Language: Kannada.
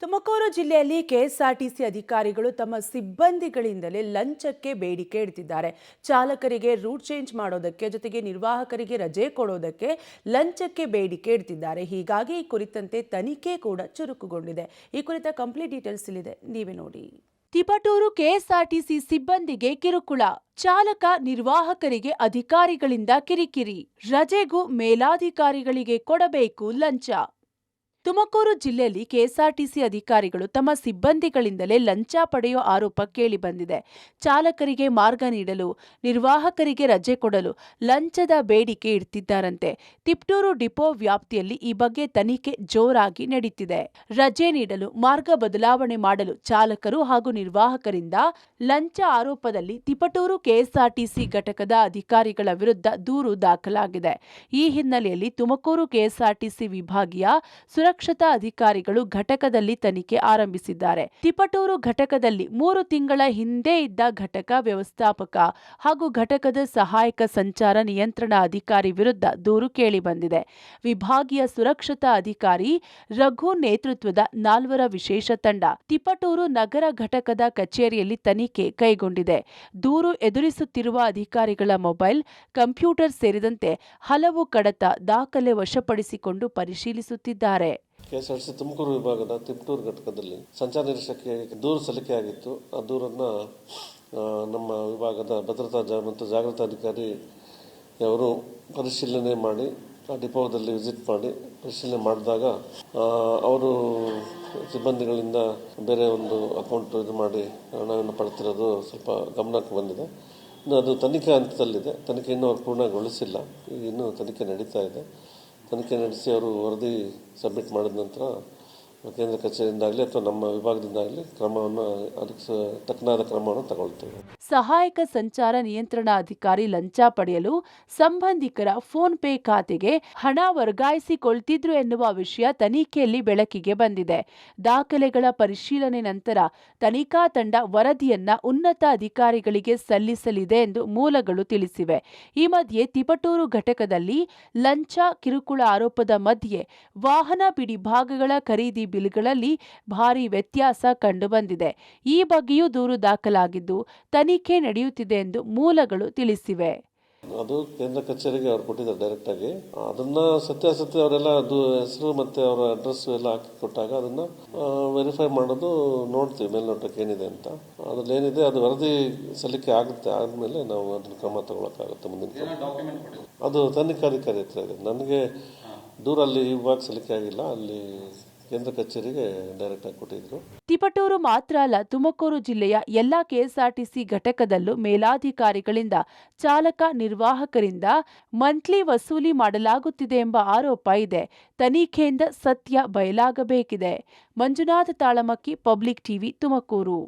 ತುಮಕೂರು ಜಿಲ್ಲೆಯಲ್ಲಿ ಕೆಎಸ್ಆರ್ಟಿಸಿ ಅಧಿಕಾರಿಗಳು ತಮ್ಮ ಸಿಬ್ಬಂದಿಗಳಿಂದಲೇ ಲಂಚಕ್ಕೆ ಬೇಡಿಕೆ ಇಡ್ತಿದ್ದಾರೆ. ಚಾಲಕರಿಗೆ ರೂಟ್ ಚೇಂಜ್ ಮಾಡೋದಕ್ಕೆ ಜೊತೆಗೆ ನಿರ್ವಾಹಕರಿಗೆ ರಜೆ ಕೊಡೋದಕ್ಕೆ ಲಂಚಕ್ಕೆ ಬೇಡಿಕೆ ಇಡ್ತಿದ್ದಾರೆ. ಹೀಗಾಗಿ ಈ ಕುರಿತಂತೆ ತನಿಖೆ ಕೂಡ ಚುರುಕುಗೊಂಡಿದೆ. ಈ ಕುರಿತ ಕಂಪ್ಲೀಟ್ ಡೀಟೇಲ್ಸ್ ಇಲ್ಲಿದೆ, ನೀವೇ ನೋಡಿ. ತಿಪಟೂರು ಕೆಎಸ್ಆರ್ಟಿಸಿ ಸಿಬ್ಬಂದಿಗೆ ಕಿರುಕುಳ, ಚಾಲಕ ನಿರ್ವಾಹಕರಿಗೆ ಅಧಿಕಾರಿಗಳಿಂದ ಕಿರಿಕಿರಿ, ರಜೆಗೂ ಮೇಲಾಧಿಕಾರಿಗಳಿಗೆ ಕೊಡಬೇಕು ಲಂಚ. ತುಮಕೂರು ಜಿಲ್ಲೆಯಲ್ಲಿ ಕೆಎಸ್ಆರ್ಟಿಸಿ ಅಧಿಕಾರಿಗಳು ತಮ್ಮ ಸಿಬ್ಬಂದಿಗಳಿಂದಲೇ ಲಂಚ ಪಡೆಯುವ ಆರೋಪ ಕೇಳಿಬಂದಿದೆ. ಚಾಲಕರಿಗೆ ಮಾರ್ಗ ನೀಡಲು, ನಿರ್ವಾಹಕರಿಗೆ ರಜೆ ಕೊಡಲು ಲಂಚದ ಬೇಡಿಕೆ ಇಡ್ತಿದ್ದಾರಂತೆ. ತಿಪಟೂರು ಡಿಪೋ ವ್ಯಾಪ್ತಿಯಲ್ಲಿ ಈ ಬಗ್ಗೆ ತನಿಖೆ ಜೋರಾಗಿ ನಡೆಯುತ್ತಿದೆ. ರಜೆ ನೀಡಲು, ಮಾರ್ಗ ಬದಲಾವಣೆ ಮಾಡಲು ಚಾಲಕರು ಹಾಗೂ ನಿರ್ವಾಹಕರಿಂದ ಲಂಚ ಆರೋಪದಲ್ಲಿ ತಿಪಟೂರು ಕೆಎಸ್ಆರ್ಟಿಸಿ ಘಟಕದ ಅಧಿಕಾರಿಗಳ ವಿರುದ್ಧ ದೂರು ದಾಖಲಾಗಿದೆ. ಈ ಹಿನ್ನೆಲೆಯಲ್ಲಿ ತುಮಕೂರು ಕೆಎಸ್ಆರ್ಟಿಸಿ ವಿಭಾಗೀಯ ಸುರಕ್ಷತಾ ಅಧಿಕಾರಿಗಳು ಘಟಕದಲ್ಲಿ ತನಿಖೆ ಆರಂಭಿಸಿದ್ದಾರೆ. ತಿಪಟೂರು ಘಟಕದಲ್ಲಿ 3 ತಿಂಗಳ ಹಿಂದೆ ಇದ್ದ ಘಟಕ ವ್ಯವಸ್ಥಾಪಕ ಹಾಗೂ ಘಟಕದ ಸಹಾಯಕ ಸಂಚಾರ ನಿಯಂತ್ರಣ ಅಧಿಕಾರಿ ವಿರುದ್ಧ ದೂರು ಕೇಳಿಬಂದಿದೆ. ವಿಭಾಗೀಯ ಸುರಕ್ಷತಾ ಅಧಿಕಾರಿ ರಘು ನೇತೃತ್ವದ 4 ವಿಶೇಷ ತಂಡ ತಿಪಟೂರು ನಗರ ಘಟಕದ ಕಚೇರಿಯಲ್ಲಿ ತನಿಖೆ ಕೈಗೊಂಡಿದೆ. ದೂರು ಎದುರಿಸುತ್ತಿರುವ ಅಧಿಕಾರಿಗಳ ಮೊಬೈಲ್, ಕಂಪ್ಯೂಟರ್ ಸೇರಿದಂತೆ ಹಲವು ಕಡತ ದಾಖಲೆ ವಶಪಡಿಸಿಕೊಂಡು ಪರಿಶೀಲಿಸುತ್ತಿದ್ದಾರೆ. ಕೆಎಸ್ಆರ್ಟಿಸಿ ತುಮಕೂರು ವಿಭಾಗದ ತಿಪಟೂರು ಘಟಕದಲ್ಲಿ ಸಂಚಾರ ನಿರೀಕ್ಷಕ್ಕೆ ದೂರು ಸಲ್ಲಿಕೆಯಾಗಿತ್ತು. ಆ ದೂರನ್ನು ನಮ್ಮ ವಿಭಾಗದ ಭದ್ರತಾ ಮತ್ತು ಜಾಗೃತಾ ಅಧಿಕಾರಿ ಅವರು ಪರಿಶೀಲನೆ ಮಾಡಿ ಆ ಡಿಪೋದಲ್ಲಿ ವಿಸಿಟ್ ಮಾಡಿ ಪರಿಶೀಲನೆ ಮಾಡಿದಾಗ ಅವರು ಸಿಬ್ಬಂದಿಗಳಿಂದ ಬೇರೆ ಒಂದು ಅಕೌಂಟ್ ಇದು ಮಾಡಿ ಹಣವನ್ನು ಪಡೆತಿರೋದು ಸ್ವಲ್ಪ ಗಮನಕ್ಕೆ ಬಂದಿದೆ. ಇನ್ನು ಅದು ತನಿಖೆ ಹಂತದಲ್ಲಿದೆ. ತನಿಖೆ ಇನ್ನೂ ಅವರು ಪೂರ್ಣಗೊಳಿಸಿಲ್ಲ. ಈಗ ಇನ್ನೂ ತನಿಖೆ ನಡೀತಾ ಇದೆ. ತನಿಖೆ ನಡೆಸಿ ಅವರು ವರದಿ ಸಬ್ಮಿಟ್ ಮಾಡಿದ ನಂತರ ಕೇಂದ್ರ ಕಚೇರಿಯಿಂದಾಗಲಿ ಅಥವಾ ನಮ್ಮ ವಿಭಾಗದಿಂದಾಗಲಿ ಕ್ರಮವನ್ನು ಅದಕ್ಕೆ ತಕ್ಕನಾದ ಕ್ರಮವನ್ನು ತಗೊಳ್ತೇವೆ. ಸಹಾಯಕ ಸಂಚಾರ ನಿಯಂತ್ರಣ ಅಧಿಕಾರಿ ಲಂಚ ಪಡೆಯಲು ಸಂಬಂಧಿಕರ ಫೋನ್ ಪೇ ಖಾತೆಗೆ ಹಣ ವರ್ಗಾಯಿಸಿಕೊಳ್ತಿದ್ರು ಎನ್ನುವ ವಿಷಯ ತನಿಖೆಯಲ್ಲಿ ಬೆಳಕಿಗೆ ಬಂದಿದೆ. ದಾಖಲೆಗಳ ಪರಿಶೀಲನೆ ನಂತರ ತನಿಖಾ ತಂಡ ವರದಿಯನ್ನ ಉನ್ನತ ಅಧಿಕಾರಿಗಳಿಗೆ ಸಲ್ಲಿಸಲಿದೆ ಎಂದು ಮೂಲಗಳು ತಿಳಿಸಿವೆ. ಈ ಮಧ್ಯೆ ತಿಪಟೂರು ಘಟಕದಲ್ಲಿ ಲಂಚ ಕಿರುಕುಳ ಆರೋಪದ ಮಧ್ಯೆ ವಾಹನ ಬಿಡಿಭಾಗಗಳ ಖರೀದಿ ಬಿಲ್ಗಳಲ್ಲಿ ಭಾರಿ ವ್ಯತ್ಯಾಸ ಕಂಡುಬಂದಿದೆ. ಈ ಬಗ್ಗೆಯೂ ದೂರು ದಾಖಲಾಗಿದ್ದು ತನಿಖೆ ನಡೆಯುತ್ತಿದೆ ಎಂದು ಮೂಲಗಳು ತಿಳಿಸಿವೆ. ಅದು ಕೇಂದ್ರ ಕಚೇರಿಗೆ ಅವ್ರು ಕೊಟ್ಟಿದ್ದಾರೆ ಡೈರೆಕ್ಟ್ ಆಗಿ. ಅದನ್ನ ಸತ್ಯಾಸತ್ಯ ಅವರೆಲ್ಲ ಹೆಸರು ಮತ್ತೆ ಅವರ ಅಡ್ರೆಸ್ ಎಲ್ಲ ಹಾಕಿ ಕೊಟ್ಟಾಗ ಅದನ್ನ ವೆರಿಫೈ ಮಾಡೋದು ನೋಡ್ತೀವಿ ಮೇಲ್ನೋಟಕ್ಕೆ ಏನಿದೆ ಅಂತ. ಅದ್ರಲ್ಲಿ ಏನಿದೆ ಅದು ವರದಿ ಸಲ್ಲಿಕೆ ಆಗುತ್ತೆ. ಆದ್ಮೇಲೆ ನಾವು ಅದನ್ನ ಕ್ರಮ ತಗೊಳಕ್ಕಾಗುತ್ತೆ. ಮುಂದಿನ ಅದು ತನಿಖಾಧಿಕಾರಿ ಹತ್ರ ಇದೆ. ನನಗೆ ದೂರಲ್ಲಿ ಇವಾಗ ಸಲ್ಲಿಕೆ ಆಗಿಲ್ಲ. ಅಲ್ಲಿ ಕೇಂದ್ರ ಕಚೇರಿಗೆ ಡೈರೆಕ್ಟ್ ಆಗಿ ಕೊಟ್ಟಿದ್ರು. ತಿಪಟೂರು ಮಾತ್ರ ಅಲ್ಲ, ತುಮಕೂರು ಜಿಲ್ಲೆಯ ಎಲ್ಲಾ ಕೆಎಸ್ಆರ್ಟಿಸಿ ಘಟಕದಲ್ಲೂ ಮೇಲಾಧಿಕಾರಿಗಳಿಂದ ಚಾಲಕ ನಿರ್ವಾಹಕರಿಂದ ಮಂತ್ಲಿ ವಸೂಲಿ ಮಾಡಲಾಗುತ್ತಿದೆ ಎಂಬ ಆರೋಪ ಇದೆ. ತನಿಖೆಯಿಂದ ಸತ್ಯ ಬಯಲಾಗಬೇಕಿದೆ. Manjunath Talamakki, public TV, Tumakuru.